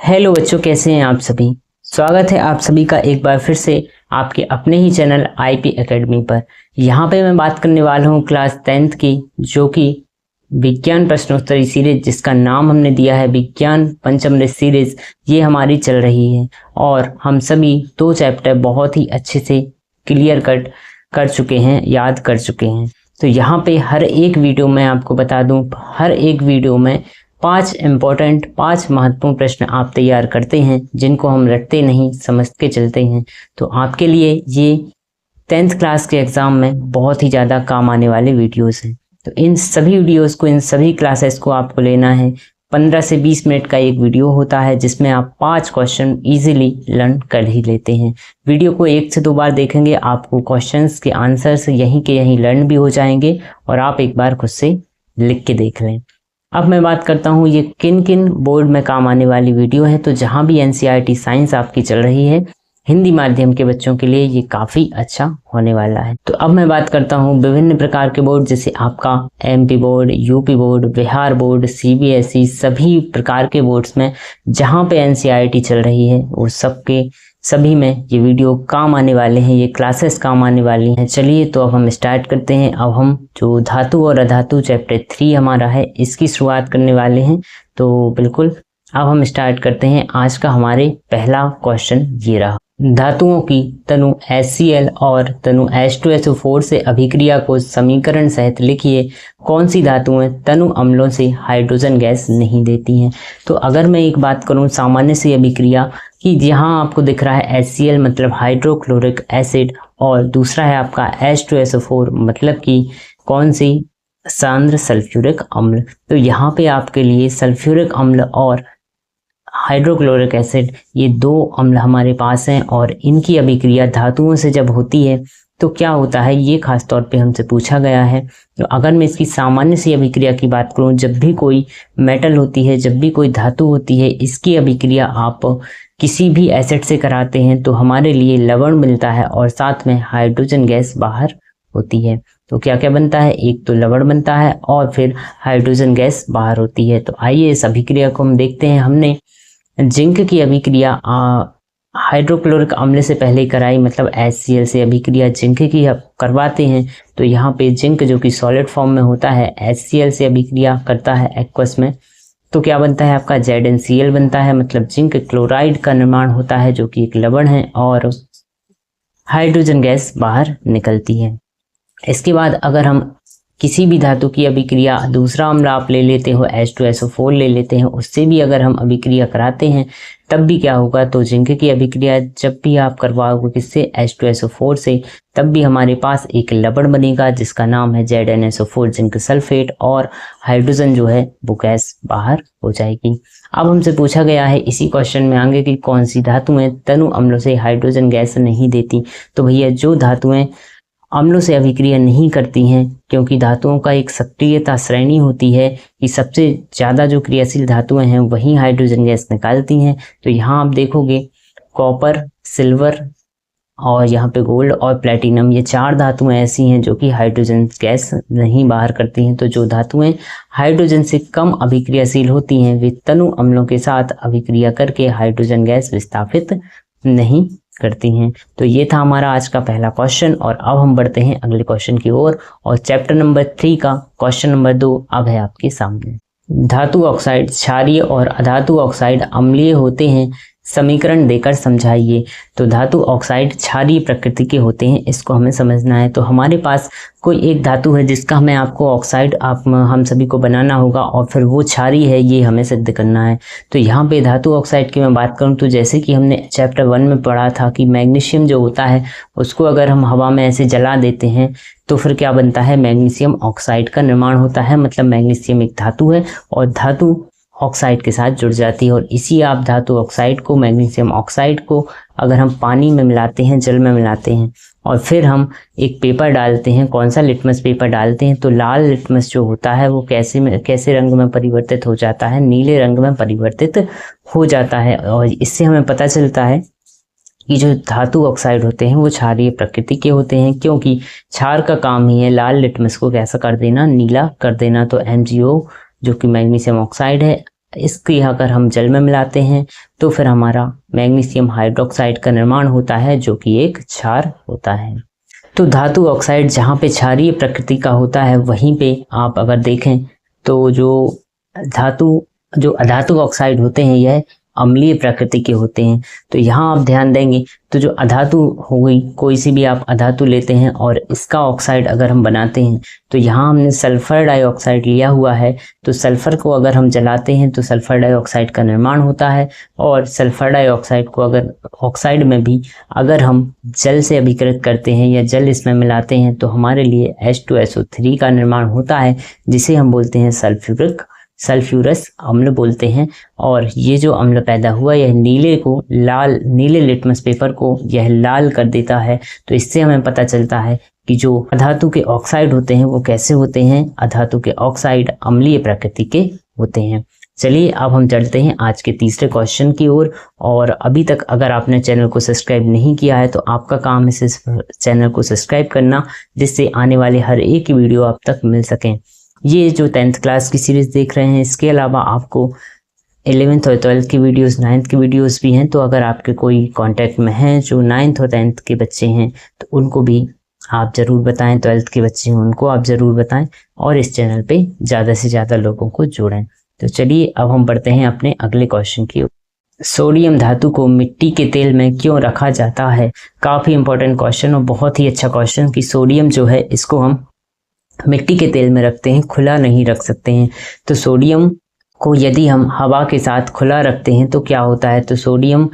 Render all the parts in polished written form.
Hello बच्चों, कैसे हैं आप सभी। स्वागत है आप सभी का एक बार फिर से आपके अपने ही चैनल आईपी एकेडमी पर। यहाँ पे मैं बात करने वाला हूँ क्लास 10th की, जो कि विज्ञान प्रश्नोत्तरी सीरीज, जिसका नाम हमने दिया है विज्ञान पंचामृत सीरीज, ये हमारी चल रही है। और हम सभी 2 चैप्टर बहुत ही अच्छे से क्लियर कट कर चुके हैं, याद कर चुके हैं। तो यहाँ पे हर एक वीडियो में आपको बता दूं, हर एक वीडियो में 5 महत्वपूर्ण प्रश्न आप तैयार करते हैं, जिनको हम रटते नहीं, समझ के चलते हैं। तो आपके लिए ये 10th क्लास के एग्जाम में बहुत ही ज़्यादा काम आने वाले वीडियोस हैं। तो इन सभी वीडियोस को, इन सभी क्लासेस को आपको लेना है। 15 से 20 मिनट का एक वीडियो होता है, जिसमें आप 5 क्वेश्चन इजीली लर्न कर ही लेते हैं। वीडियो को 1 से 2 बार देखेंगे, आपको क्वेश्चंस के आंसर्स यहीं के यहीं लर्न भी हो जाएंगे और आप एक बार खुद से लिख के देख लें। अब मैं बात करता हूँ ये किन किन बोर्ड में काम आने वाली वीडियो है। तो जहाँ भी एनसीईआरटी साइंस आपकी चल रही है, हिंदी माध्यम के बच्चों के लिए ये काफ़ी अच्छा होने वाला है। तो अब मैं बात करता हूँ विभिन्न प्रकार के बोर्ड, जैसे आपका MP board, UP board, Bihar board, CBSE, सभी प्रकार के बोर्ड्स में जहाँ पे एनसीईआरटी चल रही है, वो सभी में ये वीडियो काम आने वाले हैं, ये क्लासेस काम आने वाली हैं। चलिए तो अब हम स्टार्ट करते हैं। अब हम जो धातु और अधातु चैप्टर 3 हमारा है, इसकी शुरुआत करने वाले हैं। तो बिल्कुल अब हम स्टार्ट करते हैं। आज का हमारे पहला क्वेश्चन ये रहा, धातुओं की तनु HCl और तनु H2SO4 से अभिक्रिया को समीकरण सहित लिखिए। कौन सी धातुएं तनु अम्लों से हाइड्रोजन गैस नहीं देती हैं। तो अगर मैं एक बात करूं सामान्य सी अभिक्रिया कि यहाँ आपको दिख रहा है HCl मतलब हाइड्रोक्लोरिक एसिड, और दूसरा है आपका H2SO4 मतलब कि कौन सी, सांद्र सल्फ्यूरिक अम्ल। तो यहाँ पे आपके लिए सल्फ्यूरिक अम्ल और हाइड्रोक्लोरिक एसिड, ये 2 अम्ल हमारे पास हैं, और इनकी अभिक्रिया धातुओं से जब होती है तो क्या होता है, ये खास तौर पे हमसे पूछा गया है। तो अगर मैं इसकी सामान्य सी अभिक्रिया की बात करूं, जब भी कोई मेटल होती है, जब भी कोई धातु होती है, इसकी अभिक्रिया आप किसी भी एसिड से कराते हैं तो हमारे लिए लवण मिलता है और साथ में हाइड्रोजन गैस बाहर होती है। तो क्या क्या बनता है, एक तो लवण बनता है और फिर हाइड्रोजन गैस बाहर होती है। तो आइए इस अभिक्रिया को हम देखते हैं। हमने जिंक की अभिक्रिया हाइड्रोक्लोरिक अम्ल से पहले कराई, मतलब HCl से अभिक्रिया जिंक की करवाते हैं। तो यहाँ पे जिंक जो कि सॉलिड फॉर्म में होता है, HCl से अभिक्रिया करता है एक्वस में, तो क्या बनता है आपका ZnCl बनता है, मतलब जिंक क्लोराइड का निर्माण होता है, जो कि एक लवण है, और हाइड्रोजन गैस बाहर निकलती है। इसके बाद अगर हम किसी भी धातु की अभिक्रिया, दूसरा अम्ल आप ले लेते हो, H2SO4 ले लेते हैं, उससे भी अगर हम अभिक्रिया कराते हैं तब भी क्या होगा, तो जिंक की अभिक्रिया जब भी आप करवाओगे किससे, H2SO4 से, तब भी हमारे पास एक लवण बनेगा जिसका नाम है ZnSO4 जिंक सल्फेट, और हाइड्रोजन जो है वो गैस बाहर हो जाएगी। अब हमसे पूछा गया है इसी क्वेश्चन में आगे कि कौन सी धातुएं तनु अम्लों से हाइड्रोजन गैस नहीं देती। तो भैया जो धातुएं अम्लों से अभिक्रिया नहीं करती हैं, क्योंकि धातुओं का एक सक्रियता श्रेणी होती है कि सबसे ज़्यादा जो क्रियाशील धातुएं हैं वही हाइड्रोजन गैस निकालती हैं। तो यहाँ आप देखोगे कॉपर, सिल्वर और यहाँ पे गोल्ड और प्लेटिनम, ये 4 धातुएं ऐसी हैं जो कि हाइड्रोजन गैस नहीं बाहर करती हैं। तो जो धातुएं हाइड्रोजन से कम अभिक्रियाशील होती हैं, वे तनु अम्लों के साथ अभिक्रिया करके हाइड्रोजन गैस विस्थापित नहीं करती हैं। तो ये था हमारा आज का पहला क्वेश्चन, और अब हम बढ़ते हैं अगले क्वेश्चन की ओर। और चैप्टर नंबर 3 का क्वेश्चन नंबर 2 अब है आपके सामने। धातु ऑक्साइड क्षारीय और अधातु ऑक्साइड अम्लीय होते हैं, समीकरण देकर समझाइए। तो धातु ऑक्साइड क्षारीय प्रकृति के होते हैं, इसको हमें समझना है। तो हमारे पास कोई एक धातु है जिसका हमें आपको ऑक्साइड हम सभी को बनाना होगा, और फिर वो क्षारीय है ये हमें सिद्ध करना है। तो यहाँ पे धातु ऑक्साइड की मैं बात करूँ तो जैसे कि हमने चैप्टर 1 में पढ़ा था कि मैग्नीशियम जो होता है उसको अगर हम हवा में ऐसे जला देते हैं तो फिर क्या बनता है, मैग्नीशियम ऑक्साइड का निर्माण होता है। मतलब मैग्नीशियम एक धातु है और धातु ऑक्साइड के साथ जुड़ जाती है, और इसी आप धातु ऑक्साइड को, मैग्नीशियम ऑक्साइड को अगर हम पानी में मिलाते हैं, जल में मिलाते हैं, और फिर हम एक पेपर डालते हैं, कौन सा, लिटमस पेपर डालते हैं, तो लाल लिटमस जो होता है वो कैसे रंग में परिवर्तित हो जाता है, नीले रंग में परिवर्तित हो जाता है। और इससे हमें पता चलता है कि जो धातु ऑक्साइड होते हैं वो क्षारीय प्रकृति के होते हैं, क्योंकि क्षार का काम ही है लाल लिटमस को कैसा कर देना, नीला कर देना। तो MgO जो कि मैग्नीशियम ऑक्साइड है, इसकी अगर हम जल में मिलाते हैं तो फिर हमारा मैग्नीशियम हाइड्रोक्साइड का निर्माण होता है, जो कि एक क्षार होता है। तो धातु ऑक्साइड जहाँ पे क्षारीय प्रकृति का होता है, वहीं पे आप अगर देखें तो जो अधातु ऑक्साइड होते हैं यह अम्लीय प्रकृति के होते हैं। तो यहाँ आप ध्यान देंगे तो जो अधातु हो गई, कोई सी भी आप अधातु लेते हैं और इसका ऑक्साइड अगर हम बनाते हैं तो यहाँ हमने सल्फर डाइऑक्साइड लिया हुआ है। तो सल्फर को अगर हम जलाते हैं तो सल्फर डाइऑक्साइड का निर्माण होता है, और सल्फर डाइऑक्साइड को अगर ऑक्साइड में भी अगर हम जल से अभिकृत करते हैं या जल इसमें मिलाते हैं तो हमारे लिए H2SO3 का निर्माण होता है, जिसे हम बोलते हैं सल्फ्यूरस अम्ल बोलते हैं। और ये जो अम्ल पैदा हुआ यह नीले लिटमस पेपर को यह लाल कर देता है। तो इससे हमें पता चलता है कि जो अधातु के ऑक्साइड होते हैं वो कैसे होते हैं। अधातु के ऑक्साइड अम्लीय प्रकृति के होते हैं। चलिए अब हम चलते हैं आज के तीसरे क्वेश्चन की ओर। और अभी तक अगर आपने चैनल को सब्सक्राइब नहीं किया है तो आपका काम है इस चैनल को सब्सक्राइब करना, जिससे आने वाले हर एक वीडियो आप तक मिल सकें। ये जो 10th क्लास की सीरीज देख रहे हैं, इसके अलावा आपको 11th और 12th की वीडियोस, 9th की वीडियोस भी हैं। तो अगर आपके कोई कांटेक्ट में हैं जो 9th और 10th के बच्चे हैं तो उनको भी आप ज़रूर बताएं, 12th के बच्चे हैं उनको आप ज़रूर बताएं, और इस चैनल पे ज़्यादा से ज़्यादा लोगों को जोड़ें। तो चलिए अब हम बढ़ते हैं अपने अगले क्वेश्चन की ओर। सोडियम धातु को मिट्टी के तेल में क्यों रखा जाता है? काफ़ी इंपॉर्टेंट क्वेश्चन और बहुत ही अच्छा क्वेश्चन कि सोडियम जो है इसको हम मिट्टी के तेल में रखते हैं, खुला नहीं रख सकते हैं। तो सोडियम को यदि हम हवा के साथ खुला रखते हैं तो क्या होता है? तो सोडियम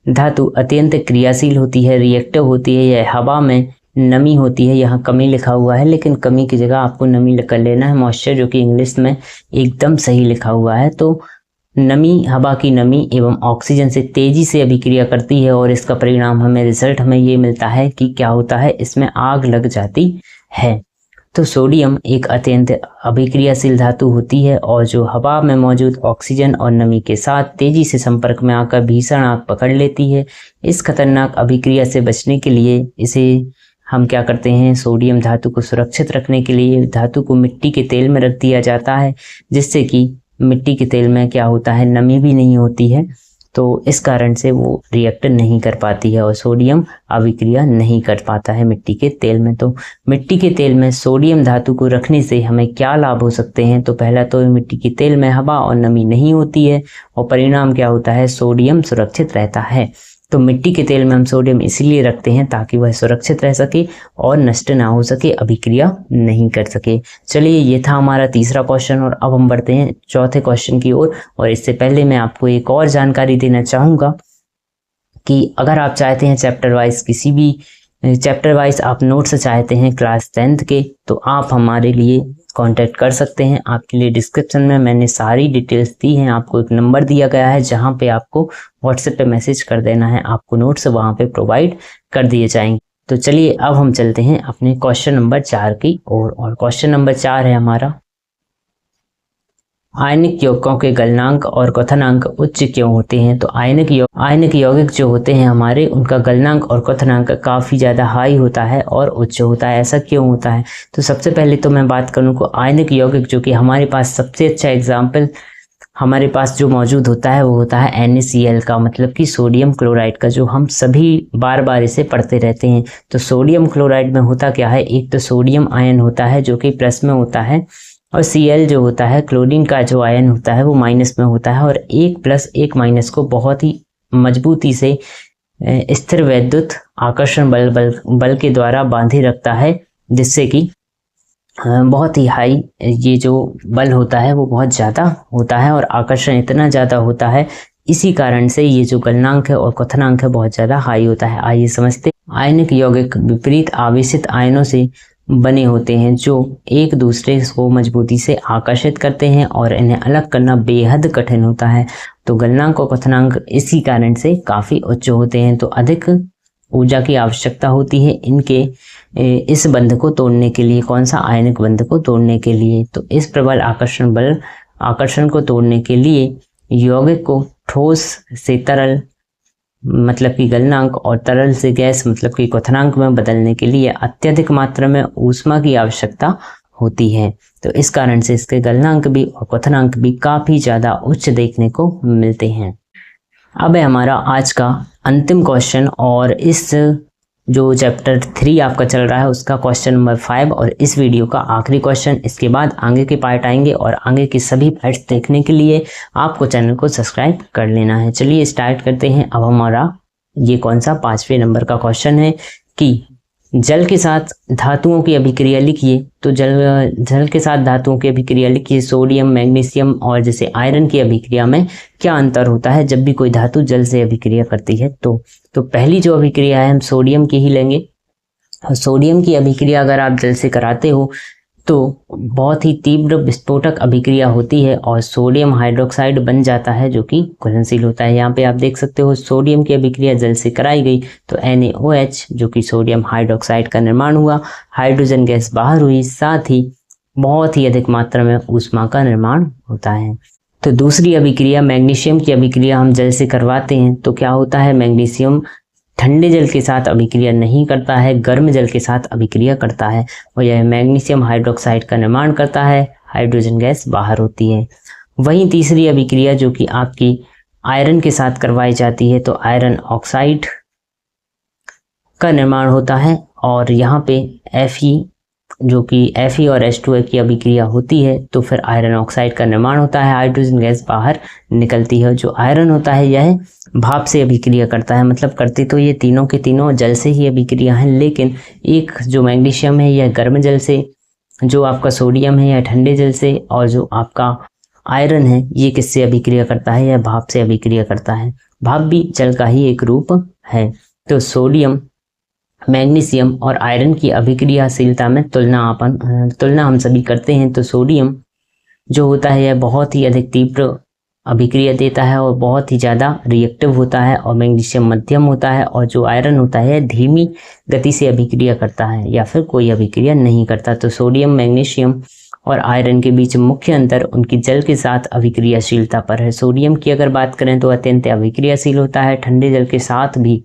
धातु अत्यंत क्रियाशील होती है, रिएक्टिव होती है। यह हवा में नमी होती है, यहाँ कमी लिखा हुआ है लेकिन कमी की जगह आपको नमी कर लेना है, मॉइस्चर, जो कि इंग्लिश में एकदम सही लिखा हुआ है। तो नमी, हवा की नमी एवं ऑक्सीजन से तेजी से अभिक्रिया करती है और इसका परिणाम रिजल्ट हमें ये मिलता है कि क्या होता है, इसमें आग लग जाती है। तो सोडियम एक अत्यंत अभिक्रियाशील धातु होती है और जो हवा में मौजूद ऑक्सीजन और नमी के साथ तेजी से संपर्क में आकर भीषण आग पकड़ लेती है। इस खतरनाक अभिक्रिया से बचने के लिए इसे हम क्या करते हैं, सोडियम धातु को सुरक्षित रखने के लिए धातु को मिट्टी के तेल में रख दिया जाता है, जिससे कि मिट्टी के तेल में क्या होता है, नमी भी नहीं होती है। तो इस कारण से वो रिएक्ट नहीं कर पाती है और सोडियम अभिक्रिया नहीं कर पाता है मिट्टी के तेल में। तो मिट्टी के तेल में सोडियम धातु को रखने से हमें क्या लाभ हो सकते हैं? तो पहला तो मिट्टी के तेल में हवा और नमी नहीं होती है और परिणाम क्या होता है, सोडियम सुरक्षित रहता है। तो मिट्टी के तेल में हम सोडियम इसीलिए रखते हैं ताकि वह सुरक्षित रह सके और नष्ट ना हो सके, अभिक्रिया नहीं कर सके। चलिए, ये था हमारा तीसरा क्वेश्चन और अब हम बढ़ते हैं चौथे क्वेश्चन की ओर। और इससे पहले मैं आपको एक और जानकारी देना चाहूँगा कि अगर आप चाहते हैं चैप्टर वाइज आप नोट्स चाहते हैं क्लास 10th के, तो आप हमारे लिए कांटेक्ट कर सकते हैं। आपके लिए डिस्क्रिप्शन में मैंने सारी डिटेल्स दी हैं। आपको एक नंबर दिया गया है जहां पे आपको व्हाट्सएप पे मैसेज कर देना है, आपको नोट्स वहां पे प्रोवाइड कर दिए जाएंगे। तो चलिए अब हम चलते हैं अपने क्वेश्चन नंबर 4 की ओर। और क्वेश्चन नंबर 4 है हमारा, आयनिक यौगिकों के गलनांक और क्वथनांक उच्च क्यों होते हैं? तो आयनिक यौगिक जो होते हैं हमारे, उनका गलनांक और क्वथनांक काफ़ी ज़्यादा हाई होता है और उच्च होता है। ऐसा क्यों होता है? तो सबसे पहले तो मैं बात करूँ को आयनिक यौगिक जो कि हमारे पास सबसे अच्छा एग्जाम्पल हमारे पास जो मौजूद होता है वो होता है NaCl का, मतलब कि सोडियम क्लोराइड का, जो हम सभी बार बार इसे पढ़ते रहते हैं। तो सोडियम क्लोराइड में होता क्या है, एक तो सोडियम आयन होता है जो कि प्लस में होता है, और Cl जो होता है, क्लोरीन का जो आयन होता है वो माइनस में होता है। और एक प्लस एक माइनस को बहुत ही मजबूती से स्थिर वैद्युत आकर्षण बल के द्वारा बांधे रखता है, जिससे कि बहुत ही हाई ये जो बल होता है वो बहुत ज़्यादा होता है और आकर्षण इतना ज़्यादा होता है। इसी कारण से ये जो गलनांक है और क्वथनांक है बहुत ज़्यादा हाई होता है। आइए समझते हैं। आयनिक यौगिक विपरीत आवेशित आयनों से बने होते हैं जो एक दूसरे को मजबूती से आकर्षित करते हैं और इन्हें अलग करना बेहद कठिन होता है। तो गलनांक और क्वथनांक इसी कारण से काफ़ी उच्च होते हैं। तो अधिक ऊर्जा की आवश्यकता होती है इनके इस बंध को तोड़ने के लिए। कौन सा? आयनिक बंध को तोड़ने के लिए। तो इस प्रबल आकर्षण को तोड़ने के लिए यौगिक को ठोस से तरल मतलब कि गलनांक और तरल से गैस मतलब कि क्वथनांक में बदलने के लिए अत्यधिक मात्रा में ऊष्मा की आवश्यकता होती है। तो इस कारण से इसके गलनांक भी और क्वथनांक भी काफ़ी ज़्यादा उच्च देखने को मिलते हैं। अब है हमारा आज का अंतिम क्वेश्चन, और इस जो चैप्टर 3 आपका चल रहा है उसका क्वेश्चन नंबर 5 और इस वीडियो का आखिरी क्वेश्चन। इसके बाद आगे के पार्ट आएंगे और आगे के सभी पार्ट्स देखने के लिए आपको चैनल को सब्सक्राइब कर लेना है। चलिए स्टार्ट करते हैं। अब हमारा ये कौन सा 5वें नंबर का क्वेश्चन है कि जल के साथ धातुओं की अभिक्रिया लिखिए। तो जल के साथ धातुओं की अभिक्रिया लिखिए। सोडियम, मैग्नीशियम और जैसे आयरन की अभिक्रिया में क्या अंतर होता है जब भी कोई धातु जल से अभिक्रिया करती है। तो पहली जो अभिक्रिया है हम सोडियम की ही लेंगे। और सोडियम की अभिक्रिया अगर आप जल से कराते हो तो बहुत ही तीव्र विस्फोटक अभिक्रिया होती है और सोडियम हाइड्रोक्साइड बन जाता है जो कि घुलनशील होता है। यहाँ पे आप देख सकते हो सोडियम की अभिक्रिया जल से कराई गई तो NaOH जो कि सोडियम हाइड्रोक्साइड का निर्माण हुआ, हाइड्रोजन गैस बाहर हुई, साथ ही बहुत ही अधिक मात्रा में ऊष्मा का निर्माण होता है। तो दूसरी अभिक्रिया मैग्नीशियम की अभिक्रिया हम जल से करवाते हैं तो क्या होता है, मैग्नीशियम ठंडे जल के साथ अभिक्रिया नहीं करता है, गर्म जल के साथ अभिक्रिया करता है और यह मैग्नीशियम हाइड्रोक्साइड का निर्माण करता है, हाइड्रोजन गैस बाहर होती है। वहीं तीसरी अभिक्रिया जो कि आपकी आयरन के साथ करवाई जाती है तो आयरन ऑक्साइड का निर्माण होता है और यहाँ पे Fe जो कि Fe और H2O की अभिक्रिया होती है तो फिर आयरन ऑक्साइड का निर्माण होता है, हाइड्रोजन गैस बाहर निकलती है। जो आयरन होता है यह भाप से अभिक्रिया करता है, मतलब करती तो ये तीनों के तीनों जल से ही अभिक्रिया है, लेकिन एक जो मैग्नीशियम है यह गर्म जल से, जो आपका सोडियम है यह ठंडे जल से और जो आपका आयरन है ये किससे अभिक्रिया करता है, यह भाप से अभिक्रिया करता है। भाप भी जल का ही एक रूप है। तो सोडियम, मैग्नीशियम और आयरन की अभिक्रियाशीलता में तुलना हम सभी करते हैं। तो सोडियम जो होता है यह बहुत ही अधिक तीव्र अभिक्रिया देता है और बहुत ही ज़्यादा रिएक्टिव होता है और मैग्नीशियम मध्यम होता है और जो आयरन होता है धीमी गति से अभिक्रिया करता है या फिर कोई अभिक्रिया नहीं करता। तो सोडियम, मैग्नीशियम और आयरन के बीच मुख्य अंतर उनकी जल के साथ अभिक्रियाशीलता पर है। सोडियम की अगर बात करें तो अत्यंत अभिक्रियाशील होता है, ठंडे जल के साथ भी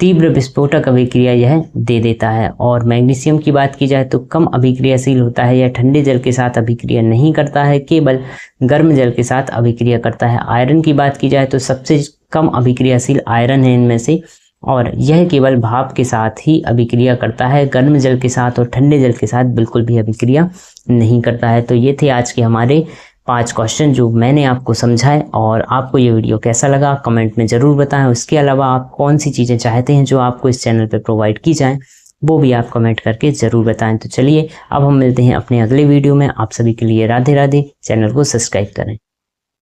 तीव्र विस्फोटक अभिक्रिया यह दे देता है। और मैग्नीशियम की बात की जाए तो कम अभिक्रियाशील होता है, यह ठंडे जल के साथ अभिक्रिया नहीं करता है, केवल गर्म जल के साथ अभिक्रिया करता है। आयरन की बात की जाए तो सबसे कम अभिक्रियाशील आयरन है इनमें से और यह केवल भाप के साथ ही अभिक्रिया करता है, गर्म जल के साथ और ठंडे जल के साथ बिल्कुल भी अभिक्रिया नहीं करता है। तो ये थे आज के हमारे 5 क्वेश्चन जो मैंने आपको समझाए और आपको ये वीडियो कैसा लगा कमेंट में ज़रूर बताएं। उसके अलावा आप कौन सी चीज़ें चाहते हैं जो आपको इस चैनल पर प्रोवाइड की जाएं वो भी आप कमेंट करके ज़रूर बताएं। तो चलिए अब हम मिलते हैं अपने अगले वीडियो में। आप सभी के लिए राधे राधे। चैनल को सब्सक्राइब करें।